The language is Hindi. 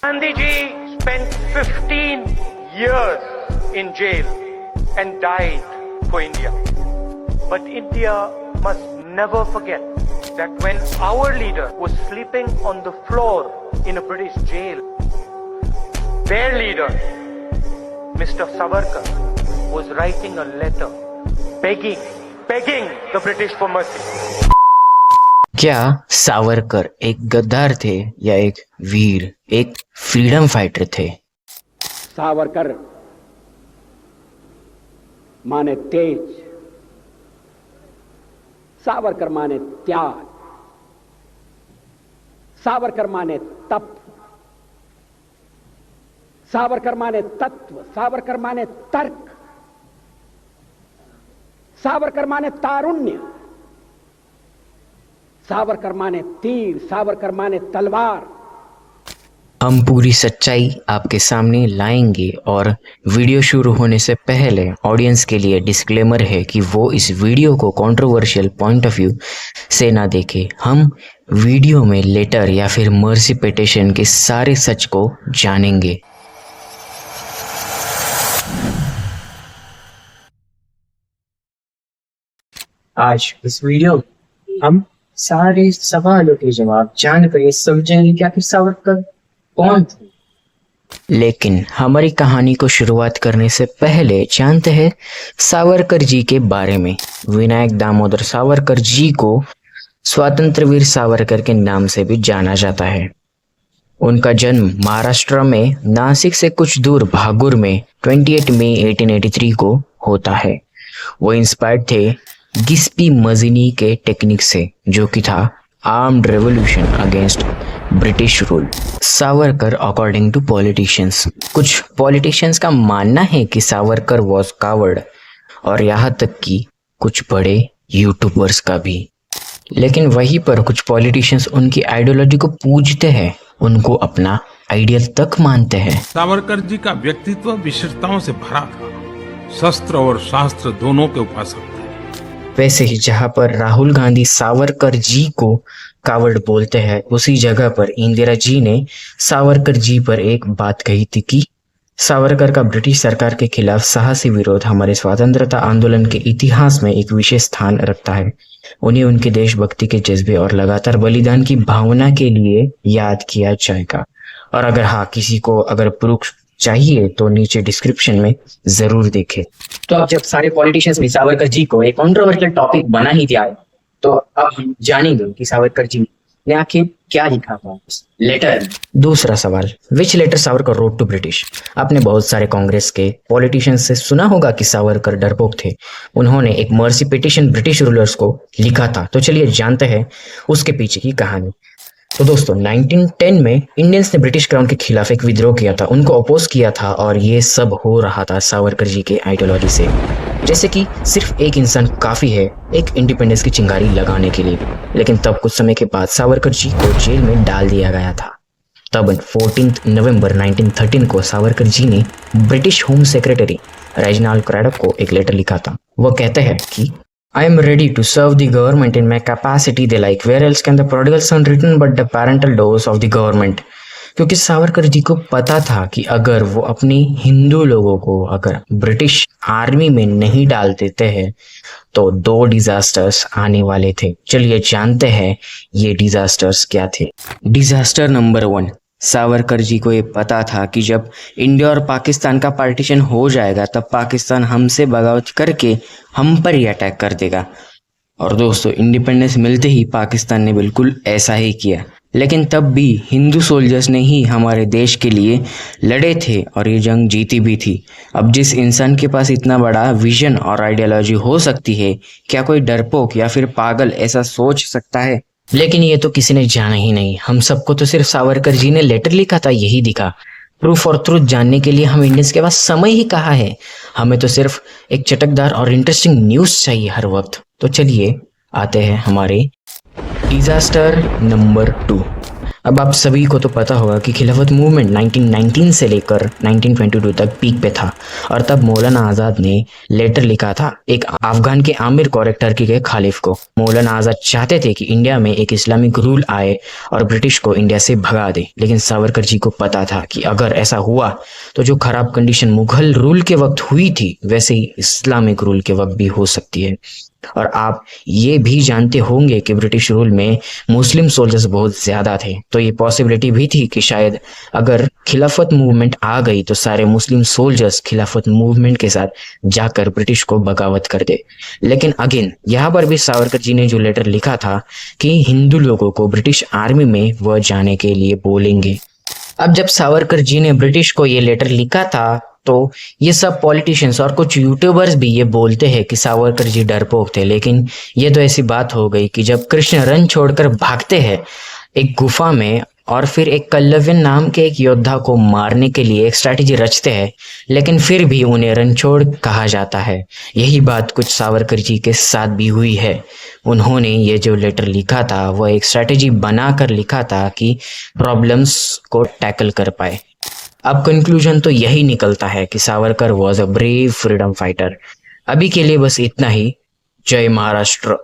Gandhi ji spent 15 years in jail and died for India. But India must never forget that when our leader was sleeping on the floor in a British jail, their leader, Mr. Savarkar, was writing a letter begging the British for mercy. क्या सावरकर एक गद्दार थे या एक वीर, एक फ्रीडम फाइटर थे? सावरकर माने तेज, सावरकर माने त्याग, सावरकर माने तप, सावरकर माने तत्व, सावरकर माने तर्क, सावरकर माने तारुण्य, सावरकर माने तीर, सावरकर माने तलवार। हम पूरी सच्चाई आपके सामने लाएंगे और वीडियो शुरू होने से पहले ऑडियंस के लिए डिस्क्लेमर है कि वो इस वीडियो को कंट्रोवर्शियल पॉइंट ऑफ व्यू से ना देखे। हम वीडियो में लेटर या फिर मर्सी पिटीशन के सारे सच को जानेंगे। आज इस वीडियो हम सारे सवालों के जवाब जानकर ये समझेंगे कि आखिर सावरकर कौन थे। लेकिन हमारी कहानी को शुरुआत करने से पहले जानते हैं सावरकर जी के बारे में। विनायक दामोदर सावरकर जी को स्वतंत्र वीर सावरकर के नाम से भी जाना जाता है। उनका जन्म महाराष्ट्र में नासिक से कुछ दूर भागुर में 28 मई 1883 को होता है। वो इंस्पायर्ड थे गिस्पी मजिनी के टेक्निक से, जो कि था armed revolution against British rule. Savarkar according to politicians, कुछ पॉलिटिशियंस का मानना है कि सावरकर वॉज कावर्ड, और यहाँ तक कि कुछ बड़े यूट्यूबर्स का भी। लेकिन वहीं पर कुछ पॉलिटिशियंस उनकी आइडियोलॉजी को पूजते हैं, उनको अपना आइडियल तक मानते हैं। सावरकर जी का व्यक्तित्व विशेषताओं से भरा था। शस्त्र और शास्त्र दोनों के उपासक थे। वैसे ही जहाँ पर राहुल गांधी सावरकर जी को कावर्ड बोलते हैं, उसी जगह पर इंदिरा जी ने सावरकर जी पर एक बात कही थी कि सावरकर का ब्रिटिश सरकार के खिलाफ साहसी विरोध हमारे स्वतंत्रता आंदोलन के इतिहास में एक विशेष स्थान रखता है। उन्हें उनके देशभक्ति के जज्बे और लगातार बलिदान की भावना के लिए याद किया जाएगा। और अगर हाँ, किसी को अगर प्रूफ चाहिए तो नीचे डिस्क्रिप्शन में जरूर देखें। तो अब जब सारे पॉलिटिशियंस ने सावरकर जी को एक कंट्रोवर्शियल टॉपिक बना ही दिया है, तो अब हम जानेंगे कि सावरकर जी ने आखिर क्या लिखा था लेटर। दूसरा सवाल, which letter Savarkar wrote to British? आपने बहुत सारे कांग्रेस के पॉलिटिशियंस से सुना होगा कि सावरकर डरपोक थे। उन्होंने एक मर्सी पिटीशन ब्रिटिश रूलर्स को लिखा था। तो चलिए जानते हैं उसके पीछे की कहानी। तो दोस्तों, 1910 में इंडियंस ने ब्रिटिश क्राउन के खिलाफ एक विद्रोह किया था, उनको अपोज किया था, और ये सब हो रहा था सावरकर जी के आइडियोलॉजी से। जैसे कि सिर्फ एक इंसान काफी है एक इंडिपेंडेंस की चिंगारी लगाने के लिए। लेकिन तब कुछ समय के बाद सावरकर जी को जेल में डाल दिया गया था। तब 14 नवंबर 1913 को सावरकर जी ने ब्रिटिश होम सेक्रेटरी रेजिनाल्ड क्रैडॉक को एक लेटर लिखा था। वो कहते हैं कि I am ready to serve the government in my capacity they like. Where else can the prodigal son return but the parental doors of the government? क्योंकि सावरकर जी को पता था कि अगर वो अपनी हिंदू लोगों को अगर ब्रिटिश आर्मी में नहीं डाल देते हैं तो 2 डिजास्टर्स आने वाले थे। चलिए जानते हैं ये डिजास्टर्स क्या थे। डिजास्टर नंबर 1, सावरकर जी को ये पता था कि जब इंडिया और पाकिस्तान का पार्टीशन हो जाएगा तब पाकिस्तान हमसे बगावत करके हम पर ही अटैक कर देगा। और दोस्तों, इंडिपेंडेंस मिलते ही पाकिस्तान ने बिल्कुल ऐसा ही किया। लेकिन तब भी हिंदू सोल्जर्स ने ही हमारे देश के लिए लड़े थे और ये जंग जीती भी थी। अब जिस इंसान के पास इतना बड़ा विजन और आइडियोलॉजी हो सकती है, क्या कोई डरपोक या फिर पागल ऐसा सोच सकता है? लेकिन ये तो किसी ने जाना ही नहीं। हम सबको तो सिर्फ सावरकर जी ने लेटर लिखा था यही दिखा। प्रूफ और ट्रूथ जानने के लिए हम इंडियंस के पास समय ही कहाँ है। हमें तो सिर्फ एक चटकदार और इंटरेस्टिंग न्यूज़ चाहिए हर वक्त। तो चलिए आते हैं हमारे डिजास्टर नंबर 2। अब आप सभी को तो पता होगा कि खिलाफत मूवमेंट 1919 से लेकर 1922 तक पीक पे था और तब मौलाना आज़ाद ने लेटर लिखा था एक अफगान के आमिर कौर टर्की के खालिफ को। मौलाना आज़ाद चाहते थे कि इंडिया में एक इस्लामिक रूल आए और ब्रिटिश को इंडिया से भगा दे, लेकिन सावरकर जी को पता था कि अगर ऐसा हुआ तो जो खराब कंडीशन मुगल रूल के वक्त हुई थी वैसे ही इस्लामिक रूल के वक्त भी हो सकती है। और आप ये भी जानते होंगे कि ब्रिटिश रूल में मुस्लिम सोल्जर्स बहुत ज़्यादा थे, तो ये पॉसिबिलिटी भी थी कि शायद अगर खिलाफत मूवमेंट आ गई तो सारे मुस्लिम सोल्जर्स खिलाफत मूवमेंट के साथ जाकर ब्रिटिश को बगावत कर दे। लेकिन अगेन यहाँ पर भी सावरकर जी ने जो लेटर लिखा था कि हिंदू लोगों को ब्रिटिश आर्मी में वह जाने के लिए बोलेंगे। अब जब सावरकर जी ने ब्रिटिश को ये लेटर लिखा था तो ये सब पॉलिटिशियंस और कुछ यूट्यूबर्स भी ये बोलते हैं कि सावरकर जी डरपोक थे, लेकिन ये तो ऐसी बात हो गई कि जब कृष्ण रन छोड़कर भागते हैं एक गुफा में और फिर एक कल्लव्यन नाम के एक योद्धा को मारने के लिए एक स्ट्रैटेजी रचते हैं, लेकिन फिर भी उन्हें रणछोड़ कहा जाता है। यही बात कुछ सावरकर जी के साथ भी हुई है। उन्होंने ये जो लेटर लिखा था वह एक स्ट्रैटेजी बनाकर लिखा था कि प्रॉब्लम्स को टैकल कर पाए। अब कंक्लूजन तो यही निकलता है कि Savarkar was a brave freedom fighter. अभी के लिए बस इतना ही। जय महाराष्ट्र।